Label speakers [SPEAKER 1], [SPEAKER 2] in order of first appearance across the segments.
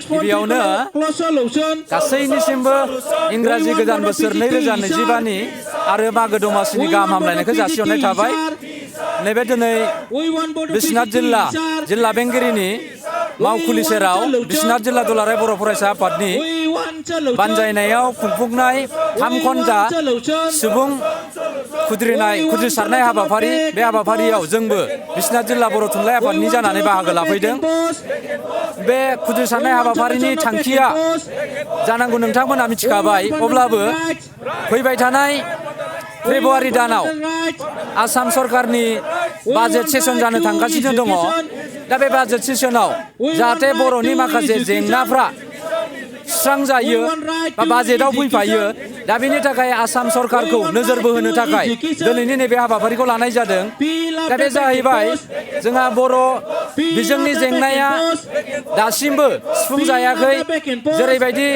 [SPEAKER 1] गिबियावनो गासैनिसिमबो इंराजि गोदान बोसोर 2025 आरो मागो दमासिनि गाहाम हामलायनायखौ जासिहरनाय थाबाय। नैबे दिनै बिश्वनाथ जिल्ला बेंगिरिनि मावखुलि सेराव बिश्वनाथ जिल्ला दुलाराय बर' फरायसा आफादनि बानजायनायाव खुंफुंनाय 3 घन्टा सुबुं खुद्रिसारनाय हाबाफारि, बे हाबाफारियाव जोंबो बिश्वनाथ जिल्ला बर' थुनलाइ आफादनि जानानै बाहागो लाफैदों। बे खुद्रिसारनाय हाबाफारिनि थांखिया जानांगौ नोंथांमोना मिथिखाबाय, अब्लाबो फैबाय थानाय फेब्रुवारि दानाव आसाम सरकारनि बाजेट सेसन जानो थांगासिनो दङ। दा बे बाजेट सेसनाव जाहाथे बर'नि माखासे जेंनाफ्रा सुस्रांजायो बा बाजेटआव फैफायो, दा बेनि थाखाय आसाम सरकारखौ नोजोर बोहोनो थाखाय दिनैनि नैबे हाबाफारिखौ लानाय जादों। दा बे जाहैबाय जोंहा बर' बिजोंनि जेंनाया दासिमबो सुफुंजायाखै। जेरैबायदि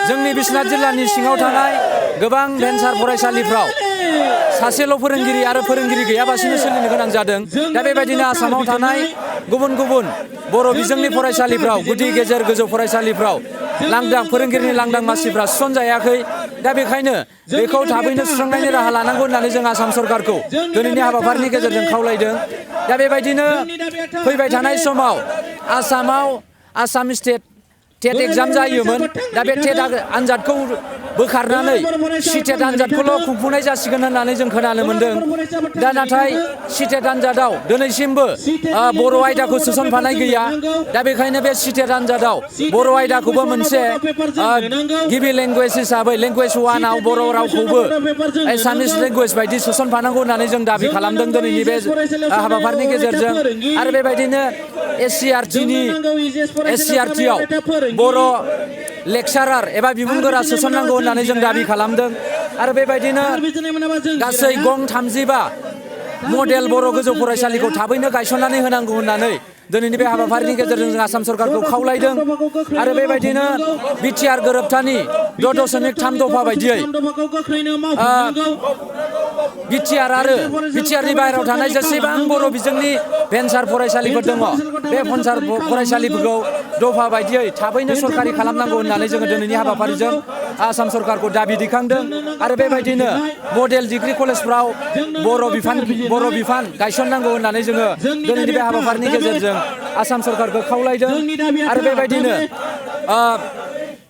[SPEAKER 1] जोंनि बिश्वनाथ जिल्लानि सिङाव थानाय गोबां भेन्सार फरायसालिफ्राव सासेल' फोरोंगिरि आरो फोरोंगिरि गैयाबासिनो सोलिनो गोनां जादों। दा बेबायदिनो आसामाव थानाय गुबुन गुबुन बर' बिजोंनि फरायसालिफ्राव, गुदि गेजेर गोजौ फरायसालिफ्राव फोरोंगिरिनि लांदां मासिफ्रा सुस्रांजायाखै। दा बेखायनो बेखौ थाबैनो सुस्रांनायनि राहा लानांगौ होननानै जों आसाम सरकारखौ दिनैनि हाबाफारिनि गेजेरजों खावलायदों। दा बेबायदिनो फैबाय थानाय समाव आसामाव आसाम स्टेट टेट एग्जाम जायोमोन। दा बे टेट आनजादखौ बोखारनानै सिटेट आनजादखौल' खुंफुंनाय जासिगोन होननानै जों खोनानो मोन्दों। दा नाथाय सिटेट आनजादाव दिनैसिमबो बर' आयदाखौ सोसनफानाय गैया। दा बेखायनो बे सिटेट आनजादाव बर' आयदाखौबो मोनसे गिबि लेंगुवेज हिसाबै लेंगुवेज 1आव बर' रावखौबो एसामिस लेंगुवेज बायदि सोसनफानांगौ होननानै जों दाबि खालामदों दिनैनि बे हाबाफारिनि गेजेरजों। आरो बेबायदिनो एससिआरटिआव बर' लेक्सारार एबा बिबुंगोरा सोसननांगौ होननानै जों दाबि खालामदों। आरो बेबायदिनो गासै गं 35 मडेल बर' गोजौ फरायसालिखौ थाबैनो गायसननानै होनांगौ होननानै दिनैनि बे हाबाफारिनि गेजेरजों जों आसाम सरकारखौ खावलायदों। आरो बेबायदिनो बिटिआर गोरोबथानि 6.3 दफा बायदियै बिटिआरनि बाहेरायाव थानाय जेसेबां बर' बिजोंनि भेन्सार फरायसालिफोर दङ, बे भेन्सार फरायसालिफोरखौ दफा बायदियै थाबैनो सरकारि खालामनांगौ होननानै जोङो दिनैनि हाबाफारिजों आसाम सरकारखौ दाबि दैखांदों। आरो बेबायदिनो मडेल डिग्रि कलेजफ्राव बर' बिफान गायसननांगौ होननानै जोङो दिनैनि बे हाबाफारिनि गेजेरजों आसाम सरकारखौ खावलायदों। आरो बेबायदिनो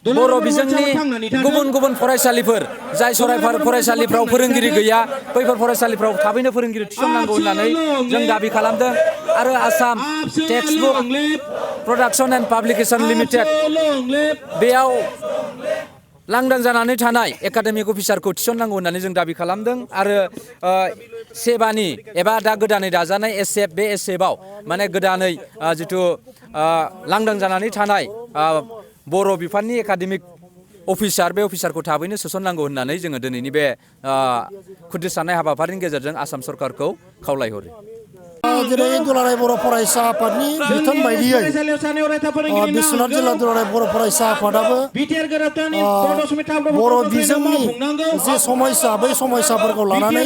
[SPEAKER 1] बर' बिजोंनि गुबुन गुबुन फरायसालिफोर, जाय फरायसालिफ्राव फोरोंगिरि गैया, बैफोर फरायसालिफ्राव थाबैनो फोरोंगिरि थिसननांगौ होननानै जों दाबि खालामदों। आरो Assam textbook production and publication limited, बेयाव लांदां जानानै थानाय एकाडेमिक अफिसारखौ थिसननांगौ होननानै जों दाबि खालामदों। आरो सेबानि एबा दा गोदानै दाजानाय एसएफ, बे एसएफआव माने गोदानै जिथु लांदां जानानै थानाय बर' बिफाननि एकाडेमिक अफिसार, बे अफिसारखौ थाबैनो सोसननांगौ होननानै जोङो दिनैनि बे खुद्रिसारनाय हाबाफारिनि गेजेरजों आसाम सरकारखौ खावलायहरो।
[SPEAKER 2] दिनै दुलाराय बर' फरायसा आफादनि बिथोन बायदियै बिश्वनाथ जिल्ला दुलाराय बर' फरायसा आफादाबो बर' बिजोंनि जि समस्या, बै समस्याफोरखौ लानानै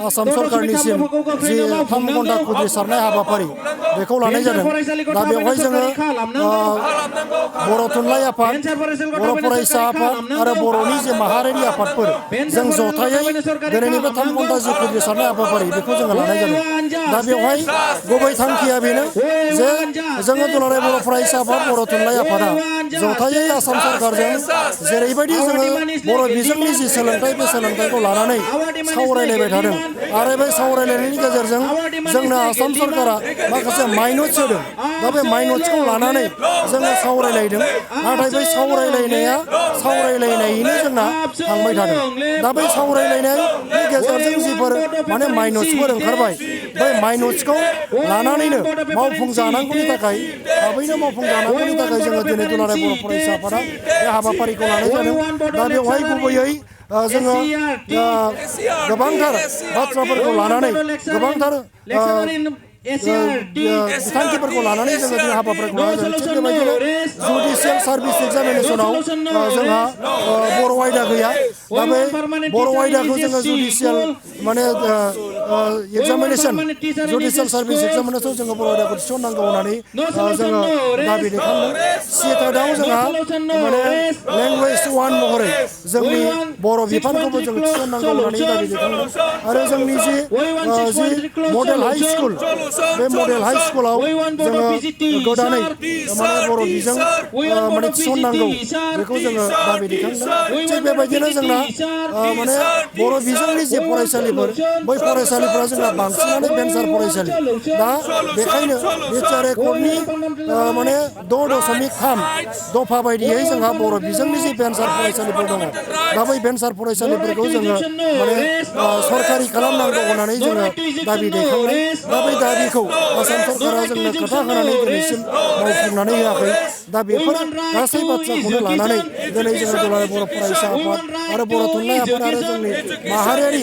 [SPEAKER 2] आसाम सरकारनिसिम जि 3 घन्टा खुद्रिसारनाय हाबाफारि बेखौ लानाय जादों। दा बेवहाय जोङो बर' थुनलाइ आफाद, बर' फरायसा आफाद आरो बर'नि जे माहारियारि आफादफोर, जों जथायै दिनैनि बे 3 घन्टा जि खुद्रिसारनाय हाबाफारि बेखौ जोङो लानाय जादों। दा बेवहाय गुबै थांखिया बेनो जे जोङो दुलाराय बर' फरायसा आफाद, बर' थुनलाइ आफादा जथायै आसाम सरकारजों जेरैबायदि जोङो बर' बिजोंनि जि सोलोंथाइ, बे सोलोंथाइखौ लानानै सावरायलायबाय थादों। आरो बे सावरायलायनायनि गेजेरजों जोंनो आसाम सरकारा माखासे माइन'ट्स होदों। दा बे माइन'ट्सखौ लानानै जोङो सावरायलायदों। नाथाय बै सावरायलायनायैनो जोंना थांबाय थादों। दा बै सावरायलायनायनि गेजेरजों जिफोर माने माइन'ट्सफोर ओंखारबाय, बै माइन'ट्सखौ लानानैनो मावफुंजानांगौनि थाखाय, थाबैनो मावफुंजानांगौनि थाखाय जोङो दिनै दुलाराय बर' फरायसा आफादा बे हाबाफारिखौ लानाय जादों। दा बेवहाय गुबैयै जोङो गोबांथार बाथ्राफोरखौ लानानै, गोबांथार बिथांखिफोरखौ लानानै जोङो दिनै हाबाफारिखौ लानाय जादों। थिग बेबायदिनो जुडिसियेल सार्भिस एग्जामिनेसनाव जोंहा बर' आयदा गैया। दा बे बर' आयदाखौ जोङो जुडिसियेल माने एग्जामिनेसन जुडिसियेल सार्भिस एग्जामिनेसन जोङो बर' आयदाखौ थिसननांगौ होननानै जोङो दाबि दैखांदों सिटाटआव जोंहा माने लेंगुवेज वान महरै जोंनि बर' बिफानखौबो जोङो थिसननांगौ होननानै दाबि दैखांदों आरो जोंनि जि मडेल हाइ स्कुल बे मडेल हाइ स्कुलाव जोङो गोदानै माने बर' बिजों माने थिसननांगौ बेखौ जोङो दाबि दैखांदों थिग बेबायदिनो जोंना माने बर' बिजोंनि जे फरायसालिफोर बै फरायसालिफोरा जोंहा बांसिनानो भेन्सार फरायसालि दा बेखायनो बिटिआर एकर्डनि माने 6.3 दफा बायदियै जोंहा बर' बिजोंनि जे भेन्सार फरायसालिफोर दङ दा बै भेन्सार फरायसालिफोरखौ जोङो माने सरकारि खालामनांगौ होननानै जोङो दाबि दैखांनाय दा बै दाबिखौ आसाम सरकारा जोंनो खोथा होनानै दिनैसिम मावफुंनानै होआखै दा बेफोर गासै बाथ्राखौनो लानानै दिनै जोङो दुलाराय बर' फरायसा आफाद आरो बर' थुनलाइ आफाद आरो जोंनि माहारियारि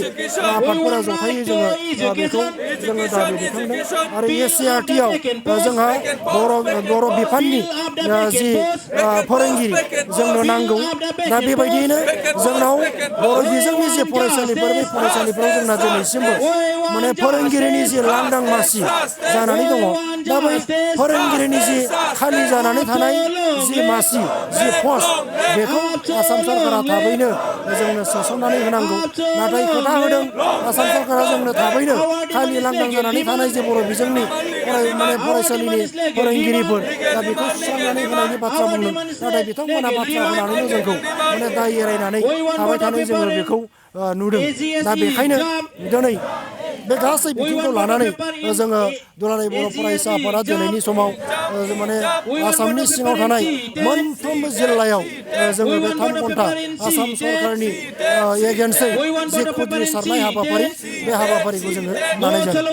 [SPEAKER 2] आफादफोरा जथायै जोङो बेखौ जोङो दाबि दैखांदों आरो एससिआरटिआव जोंहा बर' बिफाननि जि फोरोंगिरि जोंनो नांगौ दा बेबायदियैनो जोंनाव बर' बिजोंनि जे फरायसालिफोर बे फरायसालिफोराव जोंना दिनैसिमबो माने फोरोंगिरिनि जि लांदां मासि जानानै दङ दा बै फोरोंगिरिनि जि खालि जानानै थानाय जि मासि जि पस्ट बेखौ आसाम सरकारा थाबैनो जोंनो सोसननानै होनांगौ नाथाय खोथा होदों आसाम सरकारा जोंनो थाबैनो खालि लांदां जानानै थानाय जे बर' बिजोंनि माने फरायसालिनि फोरोंगिरिफोर दा बेखौ सुस्रांनानै होनायनि बाथ्रा बुंदों नाथाय बिथांमोना बाथ्रा बुंनानैनो जोंखौ माने दाय एरायनानै थाबाय थानाय जोङो बेखौ नुदों दा बेखायनो दिनै बे गासै बिथिंखौ लानानै जोङो दुलाराय बर' फरायसा आफादा दिनैनि समाव माने आसामनि सिङाव थानाय मोनफ्रोमबो जिल्लायाव जोङो बे 3 घन्टा आसाम सरकारनि एगेन्स्टै जि खुद्रिसारनाय हाबाफारि बे हाबाफारिखौ जोङो लानाय जादों